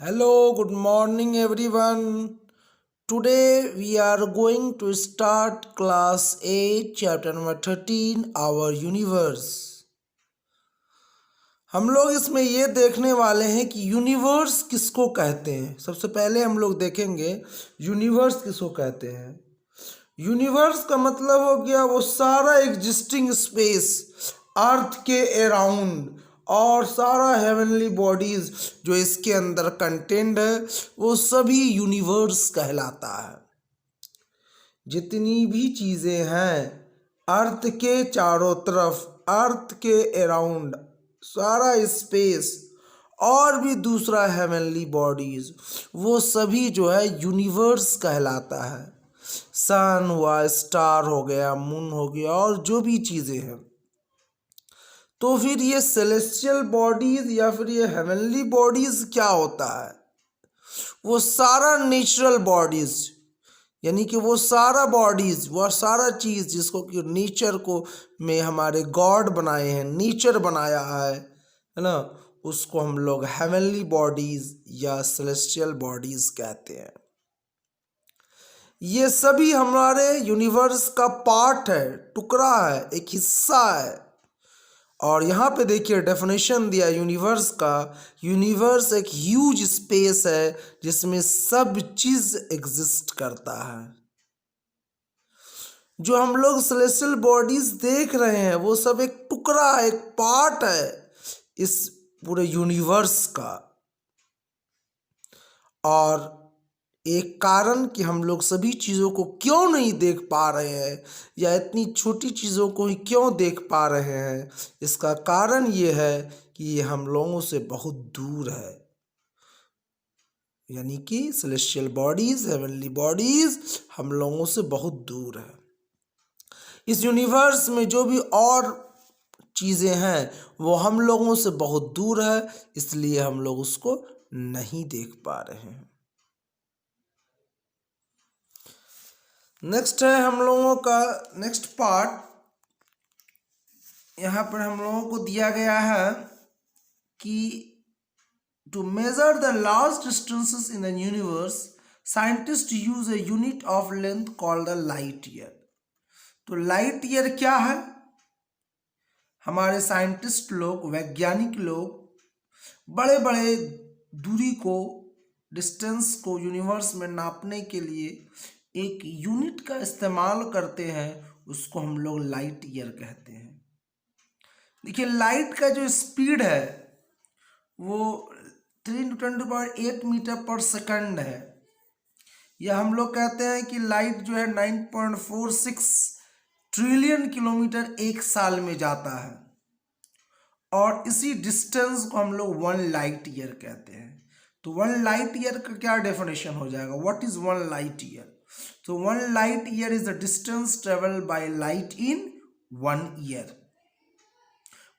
Hello, good morning everyone. Today we are going to start class 8, chapter number 13, our universe. हम लोग इसमें ये देखने वाले हैं कि यूनिवर्स किसको कहते हैं। सबसे पहले हम लोग देखेंगे यूनिवर्स किसको कहते हैं। यूनिवर्स का मतलब हो गया वो सारा एग्जिस्टिंग स्पेस अर्थ के अराउंड और सारा हेवनली बॉडीज जो इसके अंदर कंटेंट है वो सभी यूनिवर्स कहलाता है। जितनी भी चीज़ें हैं अर्थ के चारों तरफ, अर्थ के अराउंड सारा स्पेस और भी दूसरा हेवनली बॉडीज, वो सभी जो है यूनिवर्स कहलाता है। सन हुआ, स्टार हो गया, मून हो गया और जो भी चीज़ें हैं। तो फिर ये सेलेस्टियल बॉडीज या फिर ये हेवनली बॉडीज क्या होता है? वो सारा नेचुरल बॉडीज, यानी कि वो सारा बॉडीज, वो सारा चीज़ जिसको कि नेचर को में हमारे गॉड बनाए हैं, नेचर बनाया है ना, उसको हम लोग हेवनली बॉडीज या सेलेस्टियल बॉडीज कहते हैं। ये सभी हमारे यूनिवर्स का पार्ट है, टुकड़ा है, एक हिस्सा है। और यहाँ पे देखिए डेफिनेशन दिया यूनिवर्स का। यूनिवर्स एक ह्यूज स्पेस है जिसमें सब चीज़ एग्जिस्ट करता है। जो हम लोग सेलेस्टियल बॉडीज देख रहे हैं वो सब एक टुकड़ा, एक पार्ट है इस पूरे यूनिवर्स का। और एक कारण कि हम लोग सभी चीज़ों को क्यों नहीं देख पा रहे हैं या इतनी छोटी चीज़ों को ही क्यों देख पा रहे हैं, इसका कारण ये है कि ये हम लोगों से बहुत दूर है। यानी कि सेलेस्टियल बॉडीज, हेवनली बॉडीज हम लोगों से बहुत दूर है। इस यूनिवर्स में जो भी और चीज़ें हैं वो हम लोगों से बहुत दूर है, इसलिए हम लोग उसको नहीं देख पा रहे हैं। नेक्स्ट है हम लोगों का नेक्स्ट पार्ट। यहाँ पर हम लोगों को दिया गया है कि to measure the large distances in the universe scientist use a unit of length called the light year. तो लाइट ईयर क्या है? हमारे साइंटिस्ट लोग, वैज्ञानिक लोग बड़े बड़े दूरी को, डिस्टेंस को यूनिवर्स में नापने के लिए एक यूनिट का इस्तेमाल करते हैं, उसको हम लोग लाइट ईयर कहते हैं। देखिए लाइट का जो स्पीड है वो 3×10⁸ मीटर पर सेकंड है। या हम लोग कहते हैं कि लाइट जो है 9.46 ट्रिलियन किलोमीटर एक साल में जाता है। और इसी डिस्टेंस को हम लोग 1 लाइट ईयर कहते हैं। तो 1 लाइट ईयर का क्या डेफिनेशन हो जाएगा? What is 1 light year? तो 1 light year is the distance travel by light in 1 year.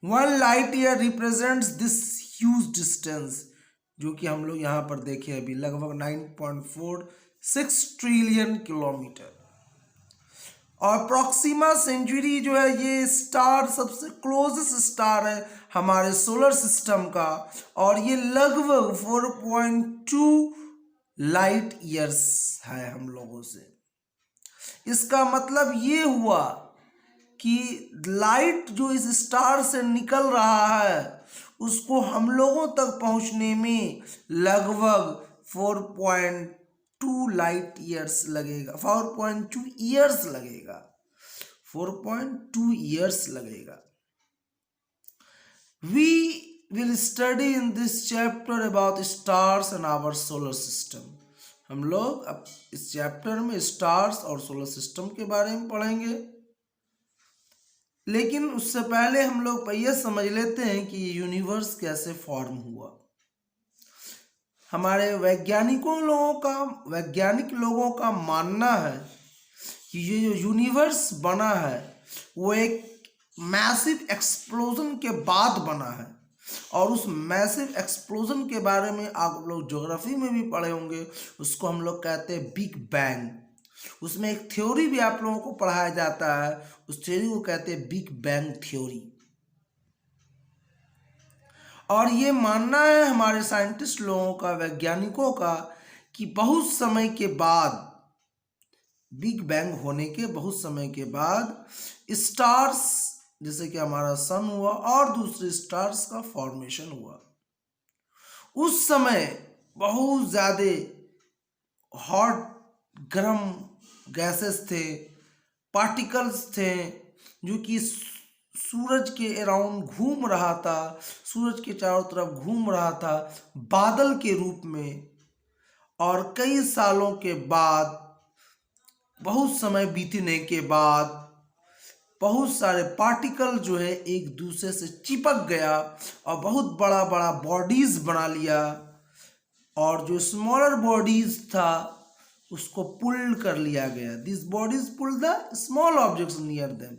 1 light year represents this huge distance, जो कि हम लोग यहाँ पर देखे अभी लगभग 9.46 ट्रिलियन किलोमीटर। और प्रॉक्सिमा सेंचुरी जो है ये स्टार सबसे क्लोजेस्ट स्टार है हमारे सोलर सिस्टम का, और ये लगभग 4.2 लाइट ईयर्स है हम लोगों से। इसका मतलब ये हुआ कि लाइट जो इस स्टार से निकल रहा है उसको हम लोगों तक पहुंचने में लगभग 4.2 लाइट ईयर्स लगेगा, 4.2 ईयर्स लगेगा, 4.2 ईयर्स लगेगा। We will study in this chapter about stars and our solar system. हम लोग अब इस चैप्टर में स्टार्स और सोलर सिस्टम के बारे में पढ़ेंगे। लेकिन उससे पहले हम लोग ये समझ लेते हैं कि ये यूनिवर्स कैसे फॉर्म हुआ। हमारे वैज्ञानिक लोगों का मानना है कि ये जो यूनिवर्स बना है वो एक मैसिव एक्सप्लोजन के बाद बना है। और उस मैसिव एक्सप्लोजन के बारे में आप लोग ज्योग्राफी में भी पढ़े होंगे, उसको हम लोग कहते हैं बिग बैंग। उसमें एक थ्योरी भी आप लोगों को पढ़ाया जाता है, उस थ्योरी को कहते हैं बिग बैंग थ्योरी। और ये मानना है हमारे साइंटिस्ट लोगों का, वैज्ञानिकों का, कि बहुत समय के बाद, बिग बैंग होने के बहुत समय के बाद स्टार्स जैसे कि हमारा सन हुआ और दूसरे स्टार्स का फॉर्मेशन हुआ। उस समय बहुत ज़्यादा हॉट गर्म गैसेस थे, पार्टिकल्स थे, जो कि सूरज के अराउंड घूम रहा था, सूरज के चारों तरफ घूम रहा था बादल के रूप में। और कई सालों के बाद, बहुत समय बीतने के बाद, बहुत सारे पार्टिकल जो है एक दूसरे से चिपक गया और बहुत बड़ा बड़ा बॉडीज बना लिया, और जो स्मॉलर बॉडीज था उसको पुल कर लिया गया। This bodies pull the small objects near them,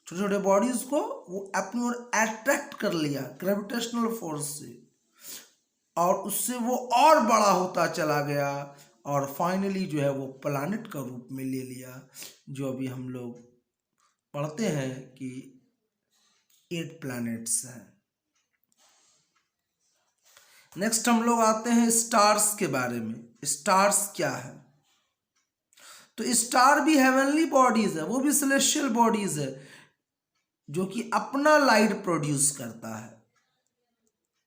छोटे छोटे बॉडीज को वो अपनी ओर अट्रैक्ट कर लिया ग्रेविटेशनल फोर्स से, और उससे वो और बड़ा होता चला गया और फाइनली जो है वो प्लैनेट का रूप में ले लिया, जो अभी हम लोग पढ़ते हैं कि 8 प्लैनेट्स हैं। नेक्स्ट हम लोग आते हैं स्टार्स के बारे में। स्टार्स क्या है? तो स्टार भी हेवनली बॉडीज है, वो भी सेलेस्टियल बॉडीज है, जो कि अपना लाइट प्रोड्यूस करता है,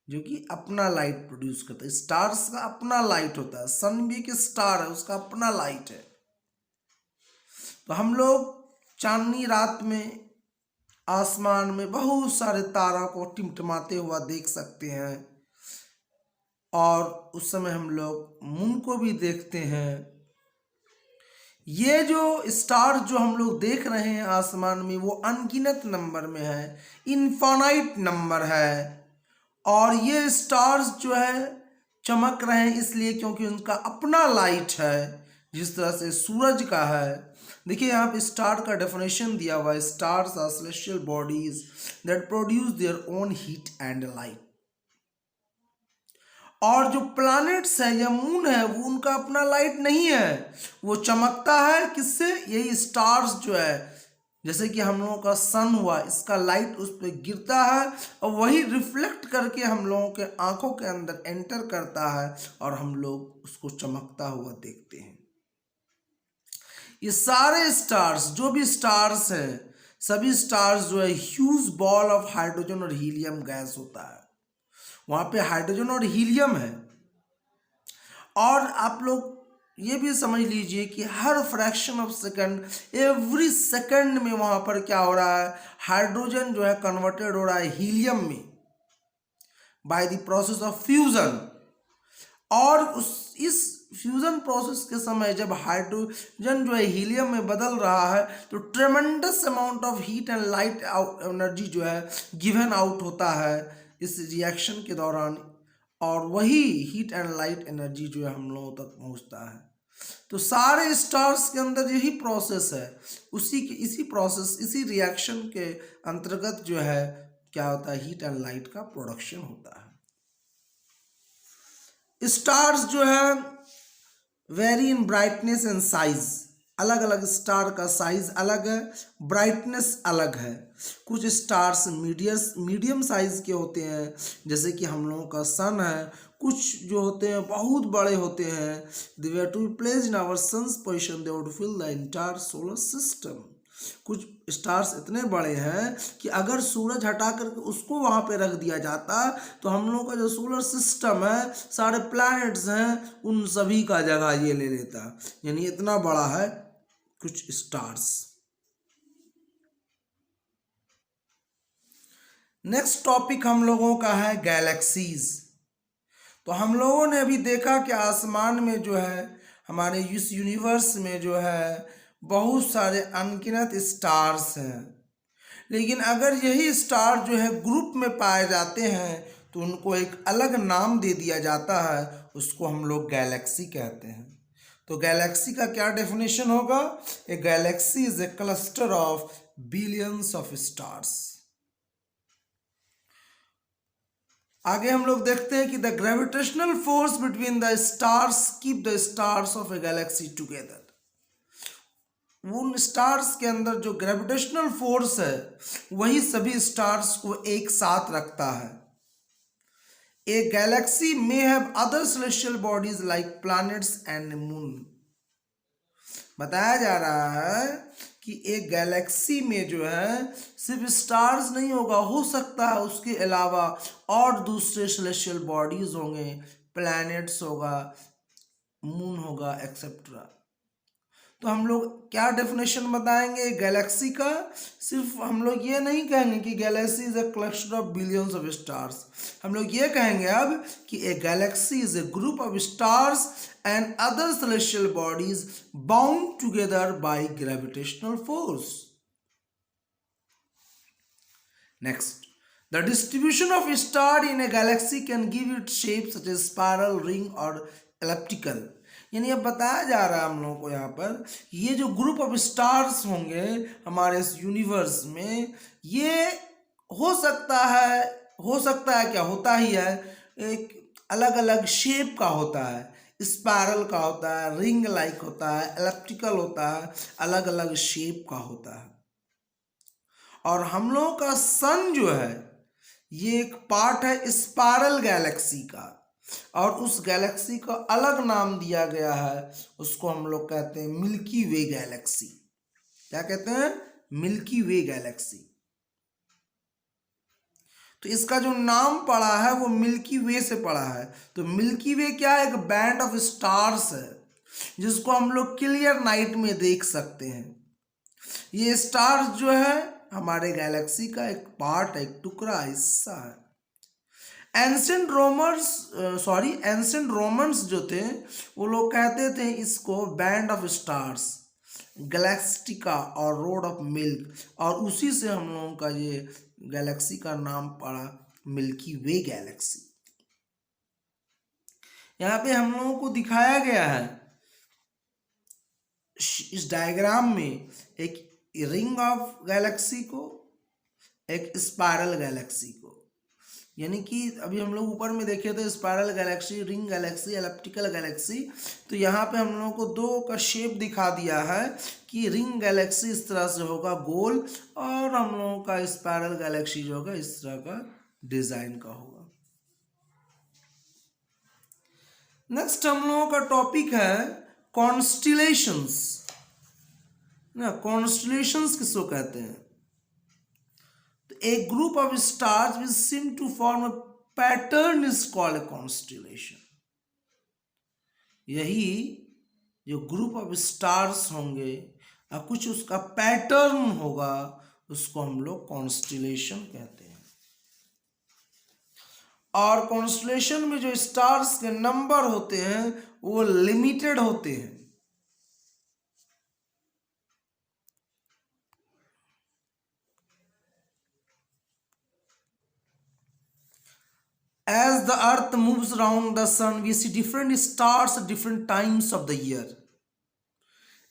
जो कि अपना लाइट प्रोड्यूस करता है। स्टार्स का अपना लाइट होता है, सन भी एक स्टार है, उसका अपना लाइट है। तो हम लोग चांदनी रात में आसमान में बहुत सारे तारा को टिमटिमाते हुआ देख सकते हैं, और उस समय हम लोग मून को भी देखते हैं। ये जो स्टार जो हम लोग देख रहे हैं आसमान में, वो अनगिनत नंबर में है, इनफाइनाइट नंबर है। और ये स्टार्स जो है चमक रहे हैं इसलिए क्योंकि उनका अपना लाइट है, जिस तरह से सूरज का है। देखिए यहाँ पे स्टार का डेफिनेशन दिया हुआ है, stars are celestial bodies that produce their own heat and light. और जो प्लैनेट्स है या मून है, वो उनका अपना लाइट नहीं है, वो चमकता है किससे? यही स्टार्स जो है, जैसे कि हम लोगों का सन हुआ, इसका लाइट उस पर गिरता है और वही रिफ्लेक्ट करके हम लोगों के आंखों के अंदर एंटर करता है और हम लोग उसको चमकता हुआ देखते हैं। ये सारे स्टार्स, जो भी स्टार्स हैं, सभी स्टार्स जो है ह्यूज बॉल ऑफ हाइड्रोजन और हीलियम गैस होता है, वहां पे हाइड्रोजन और हीलियम है। और आप लोग ये भी समझ लीजिए कि हर fraction of second, every second में वहां पर क्या हो रहा है? हाइड्रोजन जो है कन्वर्टेड हो रहा है हीलियम में by the process of fusion. और इस फ्यूजन प्रोसेस के समय जब हाइड्रोजन जो है हीलियम में बदल रहा है, तो ट्रेमेंडस amount of heat and light energy जो है गिवन आउट होता है इस रिएक्शन के दौरान, और वही हीट एंड लाइट एनर्जी जो है हम लोगों तक पहुंचता है। तो सारे स्टार्स के अंदर यही प्रोसेस है, इसी प्रोसेस, इसी रिएक्शन के अंतर्गत जो है क्या होता है? हीट एंड लाइट का प्रोडक्शन होता है। स्टार्स जो है very in brightness and size, अलग अलग स्टार का साइज अलग है, ब्राइटनेस अलग है। कुछ स्टार्स मीडियम साइज के होते हैं, जैसे कि हम लोगों का सन है। कुछ जो होते हैं बहुत बड़े होते हैं, they were to be placed in our sun's position, they would fill the entire solar system. कुछ स्टार्स इतने बड़े हैं कि अगर सूरज हटा करके उसको वहां पे रख दिया जाता तो हम लोगों का जो सोलर सिस्टम है, सारे प्लैनेट्स हैं, उन सभी का जगह ये ले लेता। यानी इतना बड़ा है कुछ स्टार्स। नेक्स्ट टॉपिक हम लोगों का है गैलेक्सीज। तो हम लोगों ने अभी देखा कि आसमान में जो है, हमारे इस यूनिवर्स में जो है बहुत सारे अनगिनत स्टार्स हैं, लेकिन अगर यही स्टार जो है ग्रुप में पाए जाते हैं तो उनको एक अलग नाम दे दिया जाता है, उसको हम लोग गैलेक्सी कहते हैं। तो गैलेक्सी का क्या डेफिनेशन होगा? ए Galaxy is a cluster of billions of stars. आगे हम लोग देखते हैं कि the gravitational force between the stars keep the stars of A Galaxy together. उन स्टार्स के अंदर जो ग्रेविटेशनल फोर्स है, वही सभी स्टार्स को एक साथ रखता है। ए Galaxy may have other celestial bodies like planets and moon. बताया जा रहा है कि एक गैलेक्सी में जो है सिर्फ स्टार्स नहीं होगा, हो सकता है उसके अलावा और दूसरे सेलेस्टियल बॉडीज होंगे, प्लैनेट्स होगा, मून होगा, एक्सेट्रा। तो हम लोग क्या डेफिनेशन बताएंगे गैलेक्सी का? सिर्फ हम लोग ये नहीं कहेंगे कि Galaxy is a cluster of billions of stars, हम लोग ये कहेंगे अब कि ए Galaxy is a group of stars and other celestial bodies bound together by gravitational force. Next, the distribution of star in a galaxy can give it shape such as spiral, ring और elliptical। यानी अब बताया जा रहा है हम लोगों को यहाँ पर ये जो ग्रुप ऑफ स्टार्स होंगे हमारे इस यूनिवर्स में, ये हो सकता है क्या होता ही है, एक अलग अलग शेप का होता है, स्पायरल का होता है, रिंग लाइक होता है, एलिप्टिकल होता है, अलग अलग शेप का होता है। और हम लोगों का सन जो है ये एक पार्ट है स्पाइरल गैलेक्सी का, और उस गैलेक्सी को अलग नाम दिया गया है, उसको हम लोग कहते हैं मिल्की वे गैलेक्सी। क्या कहते हैं? मिल्की वे गैलेक्सी। तो इसका जो नाम पड़ा है वो मिल्की वे से पड़ा है। तो मिल्की वे क्या है? एक बैंड ऑफ स्टार्स है जिसको हम लोग क्लियर नाइट में देख सकते हैं। ये स्टार्स जो है हमारे गैलेक्सी का एक पार्ट है, एक टुकड़ा, हिस्सा है। एंशिएंट रोमन्स जो थे वो लोग कहते थे इसको बैंड ऑफ स्टार्स, गैलेक्टिका और रोड ऑफ मिल्क, और उसी से हम लोगों का ये गैलेक्सी का नाम पड़ा मिल्की वे गैलेक्सी। यहाँ पे हम लोगों को दिखाया गया है इस डायग्राम में एक रिंग ऑफ गैलेक्सी को, एक स्पाइरल गैलेक्सी को। यानी कि अभी हम लोग ऊपर में देखे थे spiral Galaxy, ring Galaxy, elliptical Galaxy. तो यहाँ पे हम लोगों को दो का शेप दिखा दिया है कि रिंग गैलेक्सी इस तरह से होगा गोल, और हम लोगों का स्पाइरल गैलेक्सी जो होगा इस तरह का डिजाइन का होगा। नेक्स्ट हम लोगों का टॉपिक है कॉन्स्टिलेशंस ना। कॉन्स्टिलेशंस किसको कहते हैं? तो एक group of stars which seem to form a pattern is called a constellation. यही जो ग्रुप ऑफ स्टार्स होंगे और कुछ उसका पैटर्न होगा उसको हम लोग कॉन्स्टिलेशन कहते हैं। और कॉन्स्टिलेशन में जो स्टार्स के नंबर होते हैं वो लिमिटेड होते हैं। As the earth moves around the sun, we see different stars at different times of the year।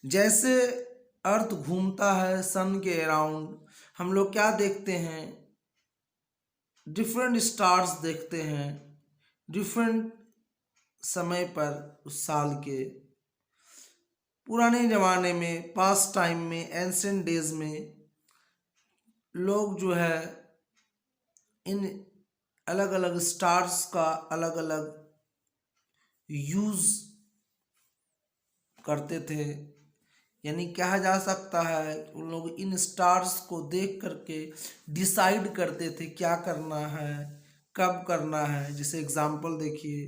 जैसे अर्थ घूमता है सन के अराउंड, हम लोग क्या देखते हैं? डिफरेंट स्टार्स देखते हैं डिफरेंट समय पर उस साल के। पुराने ज़माने में, पास्ट टाइम में, एंशिएंट डेज में लोग जो है इन अलग अलग स्टार्स का अलग अलग यूज करते थे। यानी कहा जा सकता है उन लोग इन स्टार्स को देख करके डिसाइड करते थे क्या करना है, कब करना है। जैसे एग्जांपल देखिए,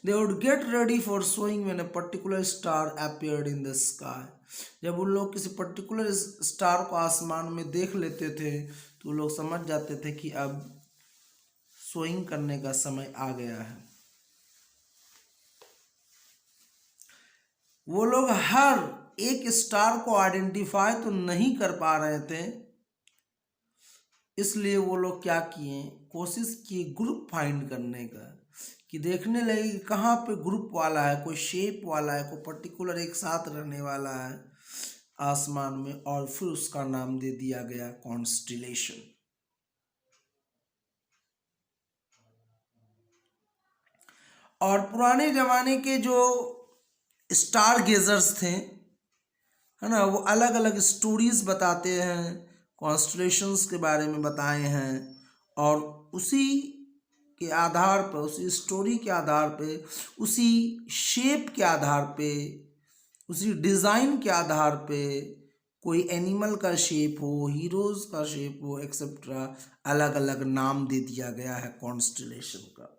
they would get ready for sowing when a particular star appeared in the sky. जब उन लोग किसी पर्टिकुलर स्टार को आसमान में देख लेते थे तो लोग समझ जाते थे कि अब सोइंग करने का समय आ गया है। वो लोग हर एक स्टार को आइडेंटिफाई तो नहीं कर पा रहे थे, इसलिए वो लोग क्या किए, कोशिश किए ग्रुप फाइंड करने का, कि देखने लगे कि कहाँ पे ग्रुप वाला है, कोई शेप वाला है, कोई पर्टिकुलर एक साथ रहने वाला है आसमान में, और फिर उसका नाम दे दिया गया कॉन्स्टिलेशन। और पुराने जमाने के जो स्टार गेजर्स थे, है ना, वो अलग अलग स्टोरीज बताते हैं, कॉन्स्टलेशंस के बारे में बताए हैं, और उसी के आधार पर, उसी स्टोरी के आधार पे, उसी शेप के आधार पे, उसी डिज़ाइन के आधार पे कोई एनिमल का शेप हो, हीरोज का शेप हो, एक्सेट्रा, अलग अलग नाम दे दिया गया है कॉन्स्टलेशन का।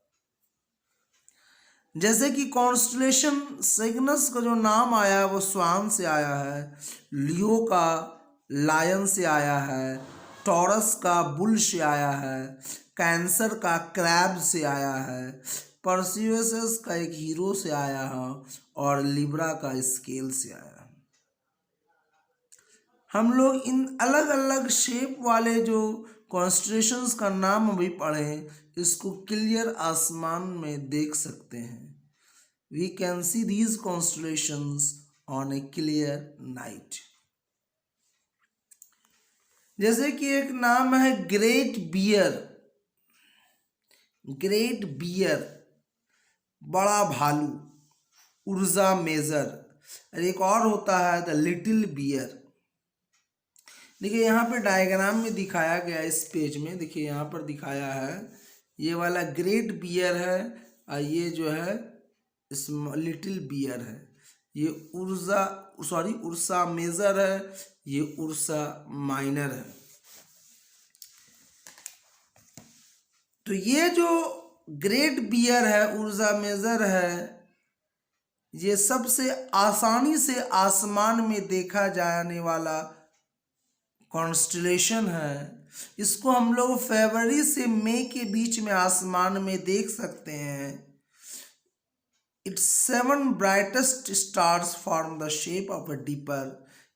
जैसे कि कॉन्स्टलेशन सिग्नस का जो नाम आया है वो स्वान से आया है, लियो का लायन से आया है, टॉरस का बुल से आया है, कैंसर का क्रैब से आया है, परसिवस का एक हीरो से आया है और लिब्रा का स्केल से आया है। हम लोग इन अलग अलग शेप वाले जो कॉन्स्टलेशंस का नाम अभी पढ़े, इसको क्लियर आसमान में देख सकते हैं। We can see these constellations on a clear night. जैसे कि एक नाम है ग्रेट बियर, ग्रेट बियर बड़ा भालू, उर्जा मेजर, और एक और होता है द लिटिल बियर। देखिए यहाँ पे डायग्राम में दिखाया गया, इस पेज में देखिए यहाँ पर दिखाया है, ये वाला ग्रेट बियर है और ये जो है लिटिल बियर है। ये उर्सा मेजर है, ये उर्सा माइनर है। तो ये जो ग्रेट बियर है, उर्सा मेजर है, ये सबसे आसानी से आसमान में देखा जाने वाला कॉन्स्टलेशन है। इसको हम लोग फरवरी से मई के बीच में आसमान में देख सकते हैं। Its 7 brightest stars form the shape of a dipper,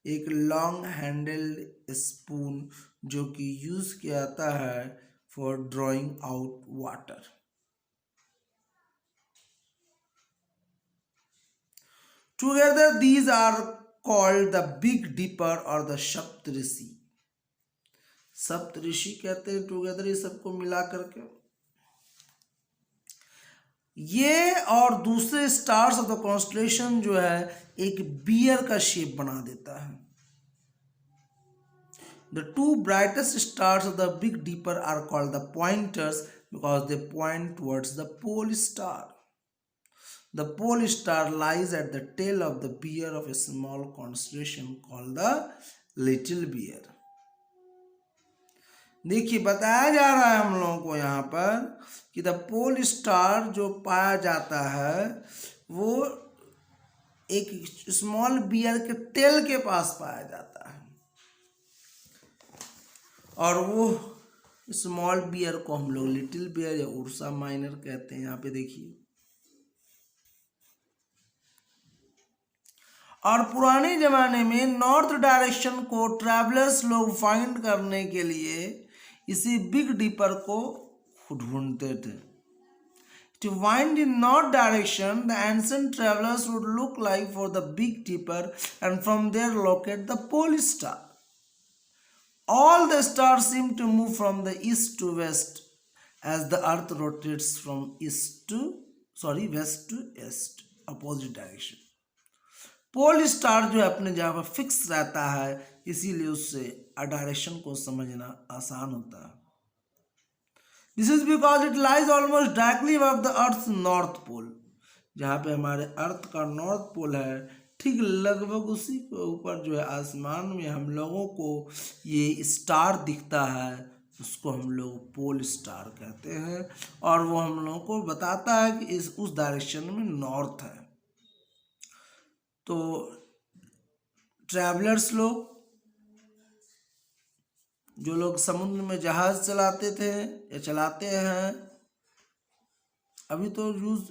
एक लॉन्ग हैंडल्ड स्पून जो कि यूज किया जाता है for drawing out water. Together these are called the Big Dipper or the सप्तऋषि। सप्तऋषि कहते हैं टुगेदर ये सबको मिला करके। ये और दूसरे स्टार्स ऑफ द कॉन्स्टलेशन जो है एक बियर का शेप बना देता है। The two brightest stars of the Big Dipper are called the pointers because they point towards the pole star. The pole star lies at the tail of the bear of a small constellation called the Little Bear. देखिए बताया जा रहा है हम लोगों को यहाँ पर कि द पोल स्टार जो पाया जाता है वो एक स्मॉल बियर के टेल के पास पाया जाता है, और वो स्मॉल बियर को हम लोग लिटिल बियर या उर्सा माइनर कहते हैं। यहाँ पे देखिए, और पुराने जमाने में नॉर्थ डायरेक्शन को ट्रैवलर्स लोग फाइंड करने के लिए इसी बिग डिपर को ढूंढते थे। To find in north direction, the ancient travelers would look like for the Big Dipper and from there locate the pole star. All the stars seem to move from the east to west as the earth rotates from west to east, opposite direction. Pole star जो है अपने जगह पर fix रहता है, इसीलिए उससे direction को समझना आसान होता है। This is because it lies almost directly above the earth north pole. जहाँ पे हमारे अर्थ का नॉर्थ पोल है, ठीक लगभग उसी के ऊपर जो है आसमान में हम लोगों को ये स्टार दिखता है, उसको हम लोग पोल स्टार कहते हैं, और वो हम लोगों को बताता है कि उस डायरेक्शन में नॉर्थ है। तो ट्रैवलर्स लोग, जो लोग समुद्र में जहाज चलाते थे या चलाते हैं, अभी तो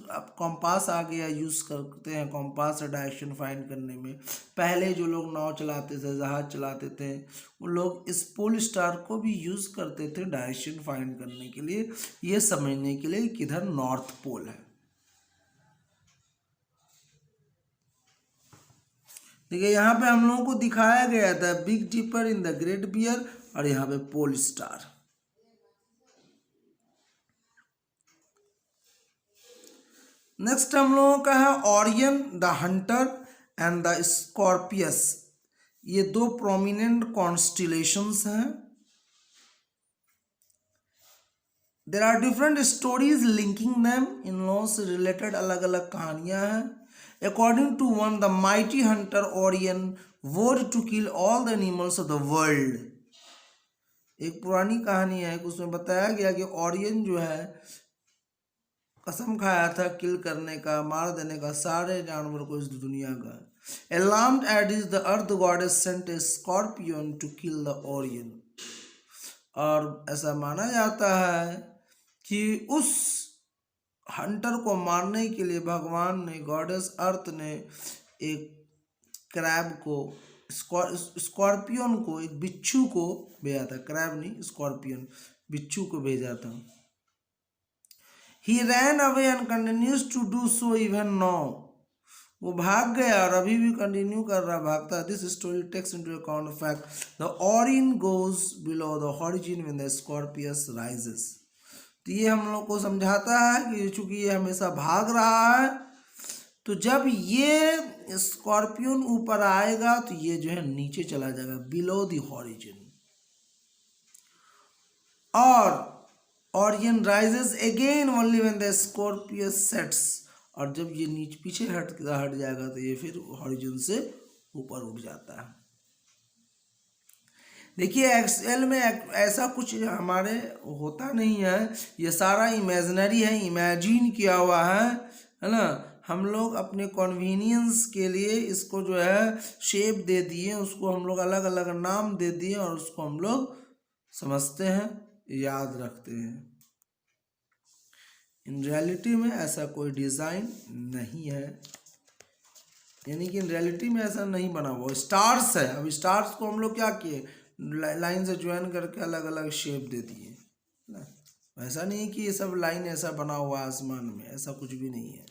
अब कॉम्पास आ गया, यूज़ करते हैं कॉम्पास से डायरेक्शन फाइंड करने में। पहले जो लोग नाव चलाते थे, जहाज चलाते थे, वो लोग इस पोल स्टार को भी यूज़ करते थे डायरेक्शन फाइंड करने के लिए, ये समझने के लिए किधर नॉर्थ पोल है। देखिए यहाँ पे हम लोगों को दिखाया गया था Big Dipper in the Great Bear, और यहाँ पे पोल स्टार। नेक्स्ट हम लोगों का है Orion, the hunter and the Scorpius. ये दो प्रोमिनेंट कॉन्स्टिलेशंस हैं। There are different stories linking them, इन लोगों से रिलेटेड अलग अलग कहानियां हैं। According to one, the mighty hunter Orion vowed to kill all the animals of the world. एक पुरानी कहानी है, उसमें बताया गया कि ओरियन जो है कसम खाया था किल करने का, मार देने का सारे जानवर को इस दुनिया का। Alarmed at this, the earth goddess sent a scorpion to kill the Orion। और ऐसा माना जाता है कि उस हंटर को मारने के लिए भगवान ने, गॉडेस अर्थ ने एक क्रैब को, स्कॉर्पियन को, एक बिच्छू को भेजा था। क्रैब नहीं, स्कॉर्पियन, बिच्छू को भेजा था। He ran away and continues to do so even now। वो भाग गया और अभी भी कंटिन्यू कर रहा, भागता। This story takes into account fact the Orion goes below the horizon when the Scorpius rises. तो ये हम लोग को समझाता है कि चूंकि ये हमेशा भाग रहा है, तो जब ये स्कॉर्पियन ऊपर आएगा तो ये जो है नीचे चला जाएगा, बिलो द हॉरिजन। और Orion rises again only when the Scorpius sets. और जब ये नीचे पीछे हट जाएगा तो ये फिर हॉरिजन से ऊपर उठ जाता है। देखिए एक्सेल में ऐसा कुछ हमारे होता नहीं है, ये सारा इमेजिनरी है, इमेजिन किया हुआ है ना। हम लोग अपने कन्वीनियंस के लिए इसको जो है शेप दे दिए, उसको हम लोग अलग अलग नाम दे दिए और उसको हम लोग समझते हैं, याद रखते हैं। इन रियलिटी में ऐसा कोई डिज़ाइन नहीं है, यानी कि इन रियलिटी में ऐसा नहीं बना हुआ। स्टार्स है, अब स्टार्स को हम लोग क्या किए, लाइन से ज्वाइन करके अलग अलग शेप दे दिए ना। ऐसा नहीं है कि ये सब लाइन ऐसा बना हुआ आसमान में, ऐसा कुछ भी नहीं है।